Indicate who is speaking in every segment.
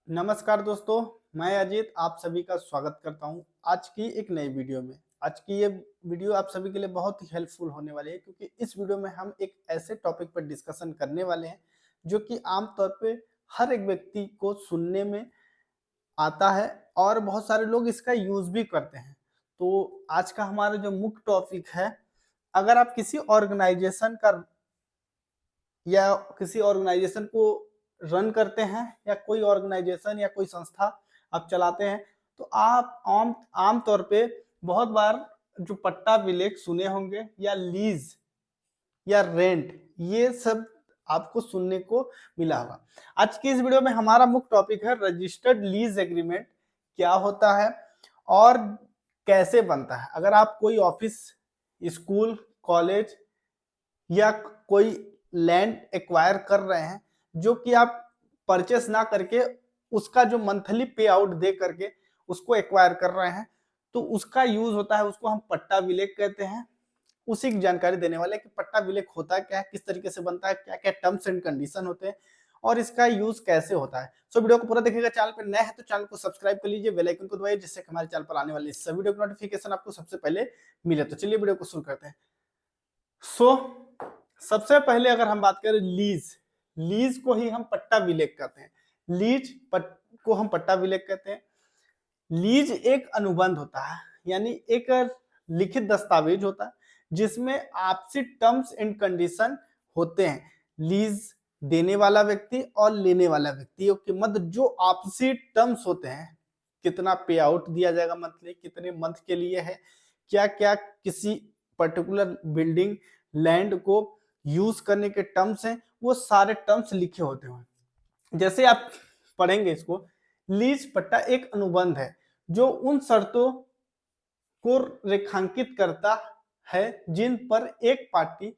Speaker 1: नमस्कार दोस्तों, मैं अजीत आप सभी का स्वागत करता हूं आज की एक नई वीडियो में। आज की ये वीडियो आप सभी के लिए बहुत ही हेल्पफुल होने वाली है क्योंकि इस वीडियो में हम एक ऐसे टॉपिक पर डिस्कशन करने वाले हैं जो कि आम तौर पे हर एक व्यक्ति को सुनने में आता है और बहुत सारे लोग इसका यूज़ भी करते हैं। तो आज का हमारा जो मुख्य टॉपिक है, अगर आप किसी ऑर्गेनाइजेशन का या किसी ऑर्गेनाइजेशन को रन करते हैं या कोई ऑर्गेनाइजेशन या कोई संस्था आप चलाते हैं, तो आप आम आम तौर पे बहुत बार जो पट्टा विलेख सुने होंगे या लीज या रेंट, ये सब आपको सुनने को मिला होगा। आज की इस वीडियो में हमारा मुख्य टॉपिक है रजिस्टर्ड लीज एग्रीमेंट क्या होता है और कैसे बनता है। अगर आप कोई ऑफिस, स्कूल, कॉलेज या कोई लैंड एक्वायर कर रहे हैं जो कि आप परचेस ना करके उसका जो मंथली पे आउट दे करके उसको एक्वायर कर रहे हैं, तो उसका यूज होता है, उसको हम पट्टा विलेख कहते हैं। उसी की जानकारी देने वाले कि पट्टा विलेख होता क्या है, किस तरीके से बनता है, क्या क्या टर्म्स एंड कंडीशन होते हैं और इसका यूज कैसे होता है। सो वीडियो को पूरा देखिएगा। चैनल पर नए हैं तो चैनल को सब्सक्राइब कर लीजिए, बेल आइकन को दबाइए जिससे हमारे चैनल पर आने वाली सभी वीडियो की नोटिफिकेशन आपको सबसे पहले मिले। तो चलिए वीडियो को शुरू करते हैं। सो सबसे पहले अगर हम बात करें लीज, लीज को ही हम पट्टा विलेख कहते हैं। को हम पट्टा विलेख कहते हैं। लीज एक अनुबंध होता है, यानी एक लिखित दस्तावेज होता है जिसमें आपसी टर्म्स एंड कंडीशन होते हैं। लीज देने वाला व्यक्ति और लेने वाला व्यक्ति के मध्य जो आपसी टर्म्स होते हैं, कितना पे आउट दिया जाएगा मंथली, कितने मंथ के लिए है, क्या क्या किसी पर्टिकुलर बिल्डिंग लैंड को यूज करने के टर्म्स हैं, वो सारे टर्म्स लिखे होते हैं। जैसे आप पढ़ेंगे इसको, लीज पट्टा एक अनुबंध है जो उन शर्तों को रेखांकित करता है जिन पर एक पार्टी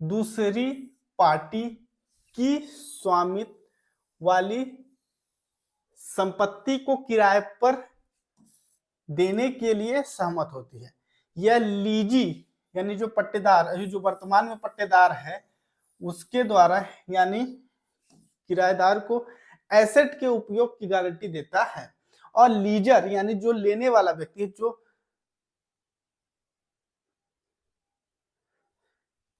Speaker 1: दूसरी पार्टी की स्वामित्व वाली संपत्ति को किराए पर देने के लिए सहमत होती है। यह लीजी यानी जो पट्टेदार, जो वर्तमान में पट्टेदार है, उसके द्वारा यानी किराएदार को एसेट के उपयोग की गारंटी देता है। और लीजर यानी जो लेने वाला व्यक्ति,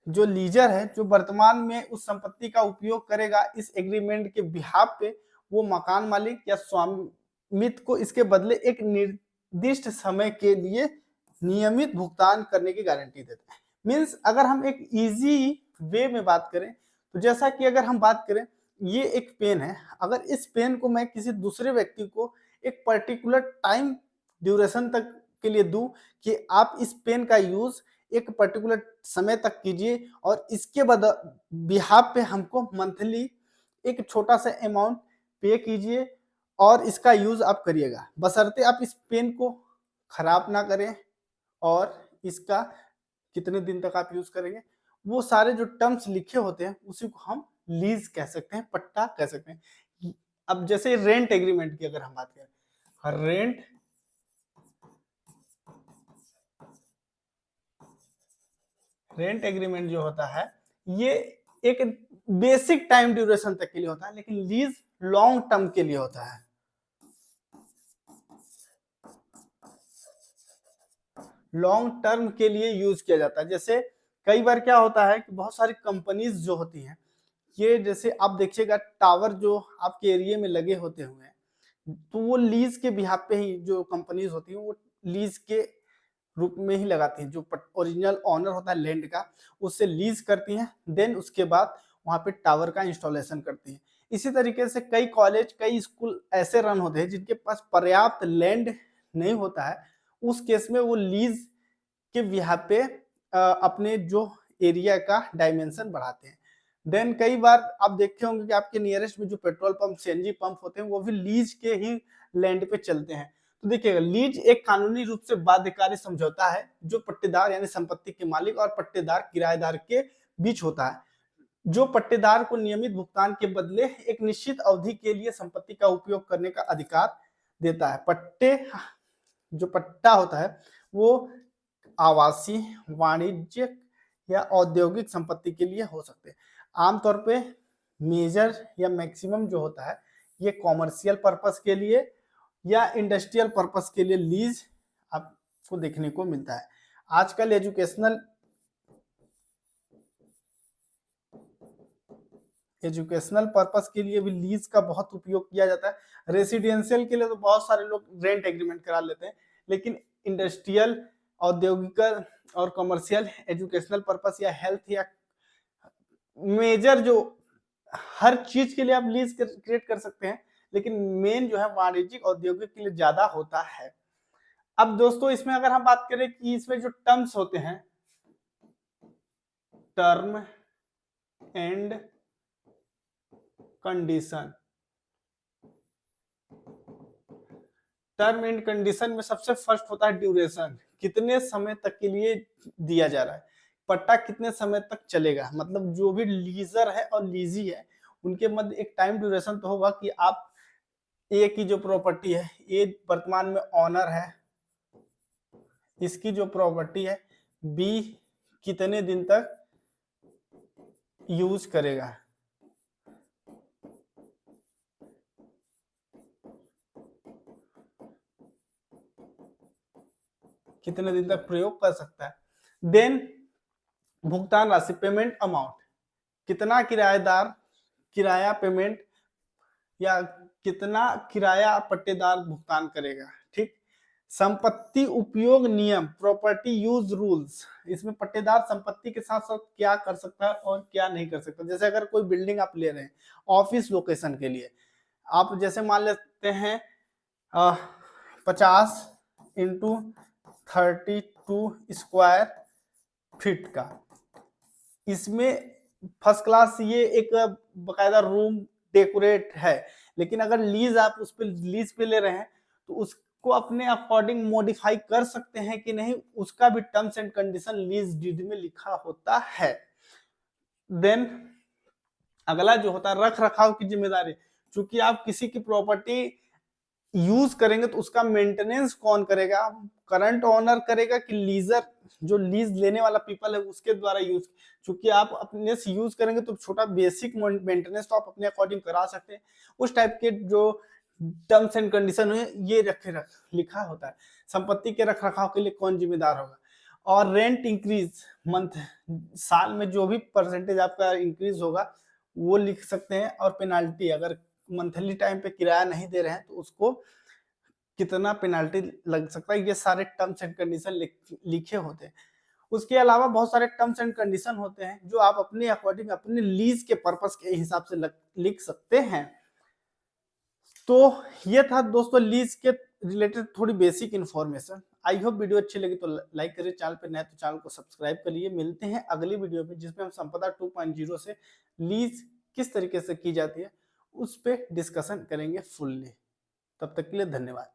Speaker 1: जो लीजर है, जो वर्तमान में उस संपत्ति का उपयोग करेगा इस एग्रीमेंट के बिहाफ पे, वो मकान मालिक या स्वामित्व को इसके बदले एक निर्दिष्ट समय के लिए नियमित भुगतान करने की गारंटी देता है। मीन्स अगर हम एक इजी वे में बात करें तो जैसा कि अगर हम बात करें, ये एक पेन है, अगर इस पेन को मैं किसी दूसरे व्यक्ति को एक पर्टिकुलर टाइम ड्यूरेशन तक के लिए दूं कि आप इस पेन का यूज एक पर्टिकुलर समय तक कीजिए और इसके बाद बिहाफ पे हमको मंथली एक छोटा सा अमाउंट पे कीजिए और इसका यूज आप करिएगा, बशर्ते आप इस पेन को खराब ना करें और इसका कितने दिन तक आप यूज करेंगे, वो सारे जो टर्म्स लिखे होते हैं उसी को हम लीज कह सकते हैं, पट्टा कह सकते हैं। अब जैसे रेंट एग्रीमेंट की अगर हम बात करें, रेंट एग्रीमेंट जो होता है ये एक बेसिक टाइम ड्यूरेशन तक के लिए होता है, लेकिन लीज लॉन्ग टर्म के लिए होता है। लॉन्ग टर्म के लिए यूज किया जाता है। जैसे कई बार क्या होता है कि बहुत सारी कंपनीज जो होती हैं, ये जैसे आप देखिएगा टावर जो आपके एरिया में लगे होते हुए हैं, तो वो लीज के बिहाफ पे ही जो कंपनीज होती हैं वो लीज के रूप में ही लगाती हैं। जो ओरिजिनल ऑनर होता है लैंड का, उससे लीज करती हैं, देन उसके बाद वहां पे टावर का इंस्टॉलेशन करती हैं। इसी तरीके से कई कॉलेज, कई स्कूल ऐसे रन होते हैं जिनके पास पर्याप्त लैंड नहीं होता है, उस केस में वो लीज के बिहाफ पे अपने जो एरिया का डायमेंशन बढ़ाते हैं। देन कई बार आप देखे होंगे कि आपके नियरेस्ट में जो पेट्रोल पंप, सीएनजी पंप होते हैं, वो भी लीज के ही लैंड पे चलते हैं। तो देखिएगा, लीज एक कानूनी रूप से बाध्यकारी समझौता है जो पट्टेदार यानी संपत्ति के मालिक और पट्टेदार किराएदार के बीच होता है, जो पट्टेदार को नियमित भुगतान के बदले एक निश्चित अवधि के लिए संपत्ति का उपयोग करने का अधिकार देता है। जो पट्टा होता है वो आवासीय, वाणिज्यिक या औद्योगिक संपत्ति के लिए हो सकते हैं। आमतौर पे मेजर या मैक्सिमम जो होता है ये कॉमर्शियल पर्पस के लिए या इंडस्ट्रियल पर्पस के लिए लीज आपको देखने को मिलता है। आजकल एजुकेशनल पर्पस के लिए भी लीज का बहुत उपयोग किया जाता है। रेसिडेंशियल के लिए तो बहुत सारे लोग रेंट एग्रीमेंट करा लेते हैं, लेकिन इंडस्ट्रियल, औद्योगिक और कमर्शियल, एजुकेशनल पर्पस या हेल्थ या मेजर जो हर चीज के लिए आप लीज क्रिएट कर सकते हैं, लेकिन मेन जो है वाणिज्यिक औद्योगिक के लिए ज्यादा होता है। अब दोस्तों इसमें अगर हम बात करें कि इसमें जो टर्म्स होते हैं, term and condition, term and condition में सबसे फर्स्ट होता है ड्यूरेशन, कितने समय तक के लिए दिया जा रहा है, पट्टा कितने समय तक चलेगा। मतलब जो भी लीजर है और लीजी है उनके मध्य एक टाइम ड्यूरेशन तो होगा कि आप ए की जो प्रॉपर्टी है, ए वर्तमान में ऑनर है, इसकी जो प्रॉपर्टी है बी कितने दिन तक यूज करेगा, कितने दिन तक प्रयोग कर सकता है। देन भुगतान राशि, पेमेंट अमाउंट, कितना किराएदार किराया पेमेंट या कितना किराया पट्टेदार भुगतान करेगा। ठीक। संपत्ति उपयोग नियम, प्रॉपर्टी यूज रूल्स, इसमें पट्टेदार संपत्ति के साथ साथ क्या कर सकता है और क्या नहीं कर सकता। जैसे अगर कोई बिल्डिंग आप ले रहे हैं ऑफिस लोकेशन के लिए, आप जैसे मान लेते हैं 50 इंटू 32 स्क्वायर फीट का, इसमें फर्स्ट क्लास ये एक बकायदा रूम डेकोरेट है, लेकिन अगर लीज आप उस पर लीज पे ले रहे हैं तो उसको अपने अकॉर्डिंग मॉडिफाई कर सकते हैं कि नहीं, उसका भी terms and condition lease deed में लिखा होता है। देन अगला जो होता है रख रखाव की जिम्मेदारी, चूंकि आप किसी की प्रॉपर्टी यूज करेंगे तो उसका मेंटेनेंस कौन करेगा, करंट ओनर करेगा कि लीजर, जो लीज लेने वाला पीपल है उसके द्वारा यूज। चूंकि आप अपने से यूज करेंगे तो छोटा बेसिक मेंटेनेंस तो आप अपने अकॉर्डिंग करा सकते हैं। उस टाइप के जो टर्म्स एंड कंडीशन है ये लिखा होता है। संपत्ति के रख रखाव के लिए कौन जिम्मेदार होगा, और रेंट इंक्रीज मंथ, साल में जो भी परसेंटेज आपका इंक्रीज होगा वो लिख सकते हैं। और पेनाल्टी, अगर मंथली टाइम पे किराया नहीं दे रहे हैं तो उसको कितना पेनाल्टी लग सकता है, ये सारे टर्म्स एंड कंडीशन लिखे होते हैं। उसके अलावा बहुत सारे टर्म्स एंड कंडीशन होते हैं जो आप अपने अकॉर्डिंग अपने लीज के पर्पस के हिसाब से लिख सकते हैं। तो ये था दोस्तों लीज के रिलेटेड थोड़ी basic information. I hope video अच्छी लगी तो लाइक करिए, चैनल पे नए तो चैनल को सब्सक्राइब करिए। मिलते हैं अगली वीडियो में जिसमें हम संपदा 2.0 से लीज किस तरीके से की जाती है उस पर डिस्कशन करेंगे फुल्ली। तब तक के लिए धन्यवाद।